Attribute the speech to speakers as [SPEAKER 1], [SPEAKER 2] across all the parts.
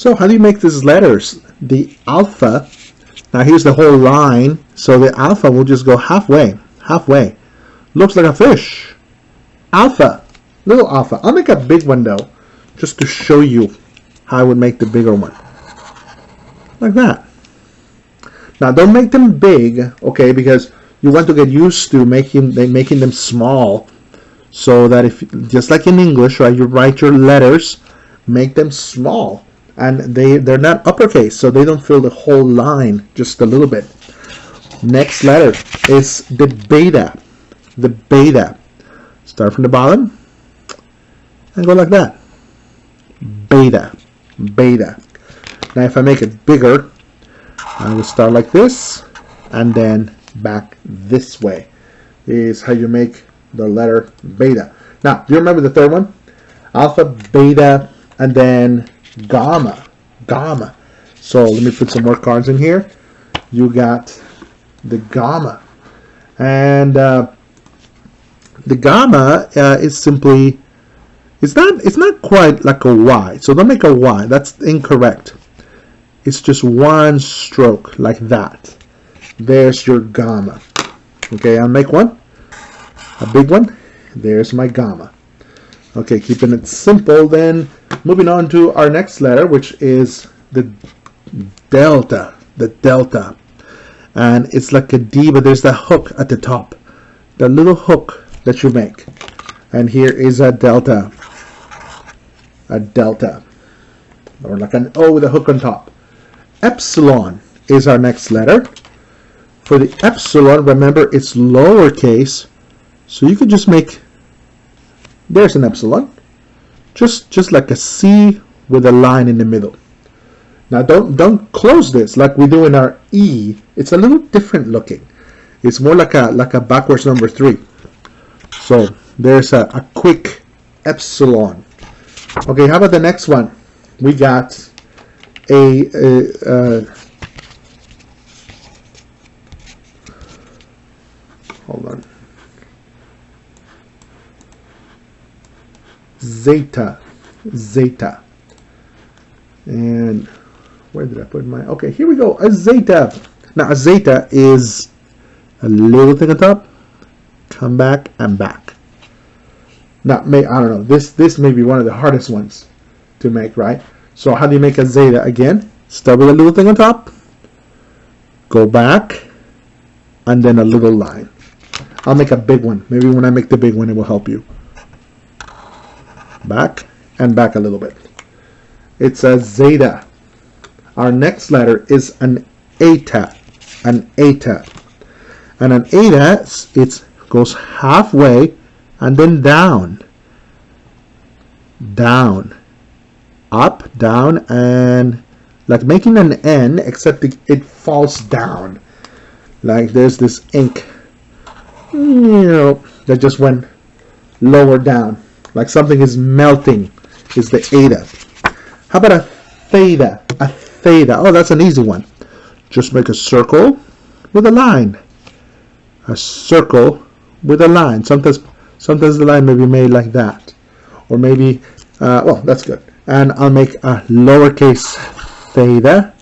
[SPEAKER 1] So how do you make these letters? The alpha, now here's the whole line, so the alpha will just go halfway, halfway. Looks like a fish. Alpha, little alpha. I'll make a big one though, just to show you how I would make the bigger one. Like that. Now don't make them big, okay, because you want to get used to making them small, so that if, just like in English, right, you write your letters, make them small, and they're not uppercase, so they don't fill the whole line, just a little bit. Next letter is the beta. The beta. Start from the bottom and go like that. Beta. Beta. Now if I make it bigger, I will start like this and then back this way. Is how you make the letter beta. Now, do you remember the third one? Alpha, beta, and then gamma. Gamma. So let me put some more cards in here. You got the gamma. And the gamma is simply, it's not quite like a Y. So don't make a Y. That's incorrect. It's just one stroke like that. There's your gamma. Okay, I'll make one, a big one. There's my gamma. Okay, keeping it simple, then moving on to our next letter, which is the delta. The delta. And it's like a D, but there's the hook at the top. The little hook that you make. And here is a delta. A delta. Or like an O with a hook on top. Epsilon is our next letter. For the epsilon, remember it's lowercase, so you could just make, there's an epsilon, just like a C with a line in the middle. Now don't close this like we do in our E. It's a little different looking. It's more like a backwards number 3. So there's a quick epsilon. Okay, how about the next one? We got hold on. Zeta. Zeta. And where did I put my, okay, here we go, a zeta. Now a zeta is a little thing on top, come back and back. Now, I don't know, this may be one of the hardest ones to make, right? So how do you make a zeta? Again, start with a little thing on top, go back, and then a little line. I'll make a big one. Maybe when I make the big one, it will help you. Back and back a little bit. It's a zeta. Our next letter is an eta. An eta. And an eta, it goes halfway and then down. Down. Up, down, and like making an N, except it falls down. Like there's this ink, that just went lower down. Like something is melting, is the eta. How about a theta? A theta. Oh, that's an easy one. Just make a circle with a line. A circle with a line. Sometimes the line may be made like that. Or maybe, well, that's good. And I'll make a lowercase theta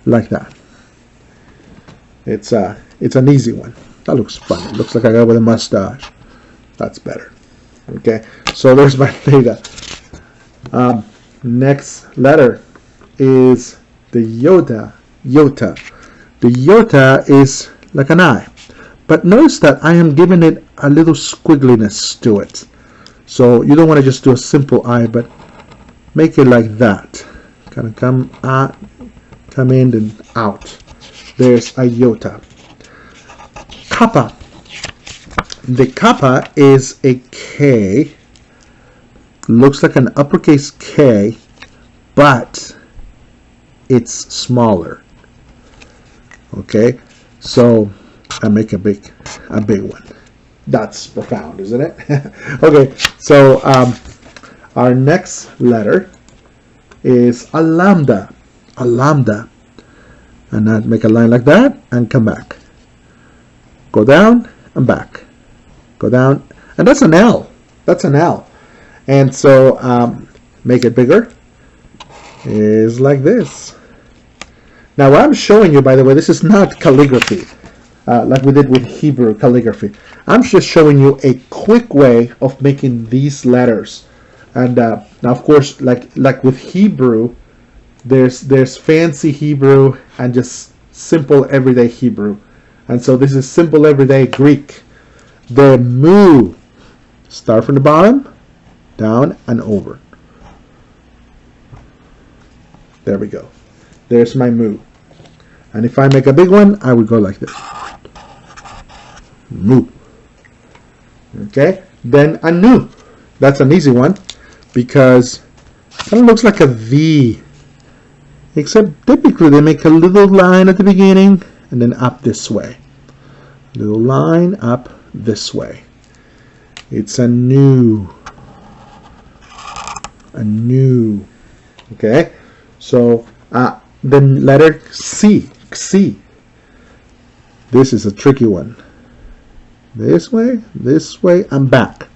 [SPEAKER 1] like that. It's an easy one. That looks funny. It looks like a guy with a mustache. That's better. Okay, so there's my theta. Next letter is the Yota. Yota. The Yota is like an I. But notice that I am giving it a little squiggliness to it. So you don't want to just do a simple I, but make it like that. Kind of come out, come in and out. There's a Yota. Kappa. The kappa is a K. Looks like an uppercase K, but it's smaller. Okay, so I make a big one. That's profound, isn't it? Okay, so our next letter is a lambda. A lambda. And I'd make a line like that and come back. Go down and back. Go down. And that's an L. That's an L. And so make it bigger. is like this. Now what I'm showing you, by the way, this is not calligraphy, like we did with Hebrew calligraphy. I'm just showing you a quick way of making these letters. And now, of course, like with Hebrew, there's fancy Hebrew and just simple everyday Hebrew. And so this is simple everyday Greek. The mu, start from the bottom, down and over. There we go. There's my mu. And if I make a big one, I would go like this. Mu. Okay? Then a nu. That's an easy one because it kind of looks like a V. Except typically they make a little line at the beginning and then up this way. Little line up this way. It's a nu. A nu. Okay? So the letter C. C. This is a tricky one. This way, and back.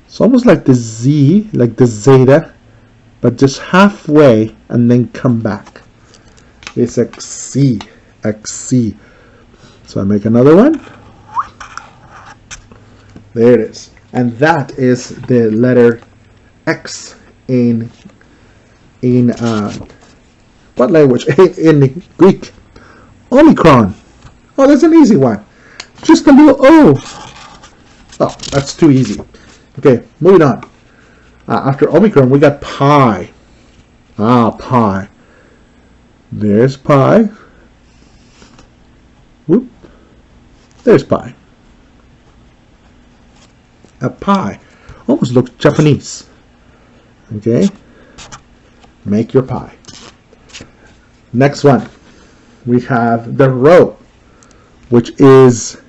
[SPEAKER 1] It's almost like the Z, like the zeta, but just halfway and then come back. It's a C, a C. So I make another one. There it is. And that is the letter X in what language? In Greek. Omicron. Oh, that's an easy one. Just a little O. Oh, that's too easy. Okay, moving on. After Omicron, we got pi. Pi. There's pi. Whoop. There's pi. A pie. Almost looks Japanese. Okay. Make your pie. Next one. We have the rho, which is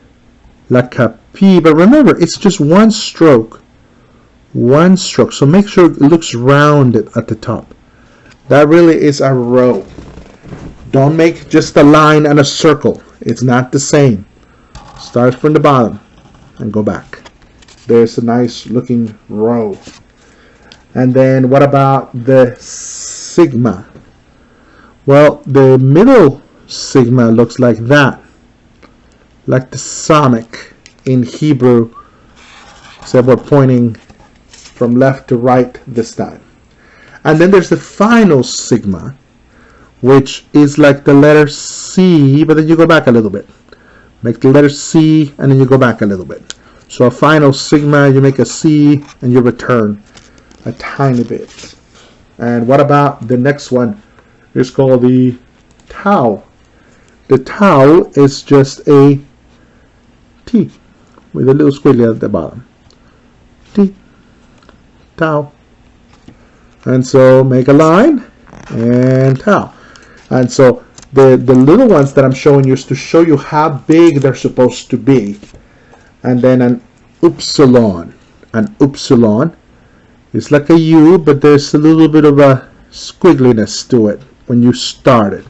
[SPEAKER 1] like a P, but remember, it's just one stroke. One stroke. So make sure it looks rounded at the top. That really is a rho. Don't make just a line and a circle. It's not the same. Start from the bottom and go back. There's a nice looking rho. And then what about the sigma? Well, the middle sigma looks like that. Like the sonic in Hebrew, except we're pointing from left to right this time. And then there's the final sigma, which is like the letter C, but then you go back a little bit. Make the letter C, and then you go back a little bit. So a final sigma, you make a C, and you return a tiny bit. And what about the next one? It's called the tau. The tau is just a T with a little squiggly at the bottom. T. Tau. And so make a line and tau. And so the little ones that I'm showing you is to show you how big they're supposed to be. And then an upsilon. An upsilon is like a U, but there's a little bit of a squiggliness to it when you start it.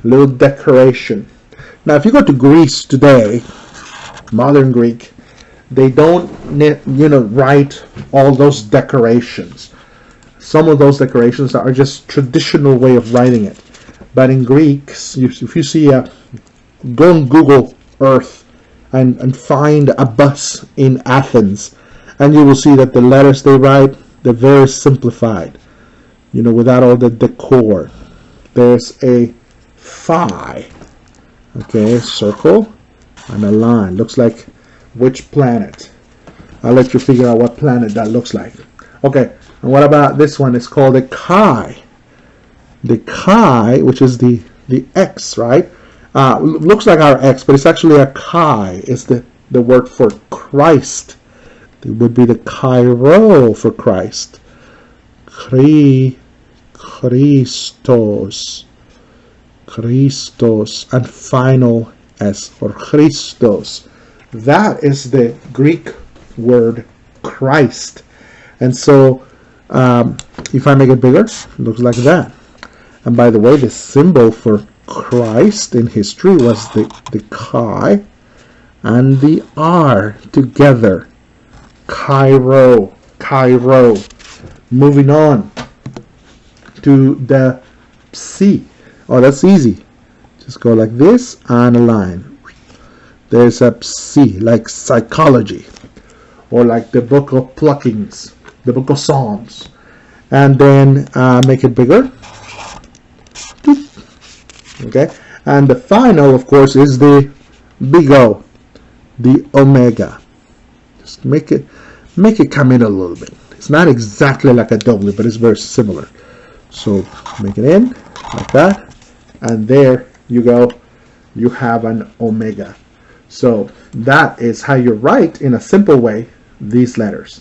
[SPEAKER 1] A little decoration. Now if you go to Greece today, modern Greek, they don't write all those decorations. Some of those decorations are just traditional way of writing it. But in Greek, if you see go on Google Earth and find a bus in Athens, and you will see that the letters they write, they're very simplified, without all the decor. There's a phi, okay, circle and a line. Looks like which planet. I'll let you figure out what planet that looks like. Okay, and what about this one? It's called a chi. The chi, which is the X, right? Looks like our X, but it's actually a chi. It's the word for Christ. It would be the Cairo for Christ. Christos. Christos. And final S for Christos. That is the Greek word Christ. And so if I make it bigger, it looks like that. And by the way, the symbol for Christ in history was the chi and the R together. Cairo. Moving on to the psi. Oh, that's easy. Just go like this and a line. There's a psi, like psychology, or like the book of pluckings, the book of Psalms. And then make it bigger. Okay, and the final, of course, is the big O, the omega. Just make it come in a little bit. It's not exactly like a W, but it's very similar. So make it in like that, and there you go. You have an omega. So that is how you write in a simple way these letters.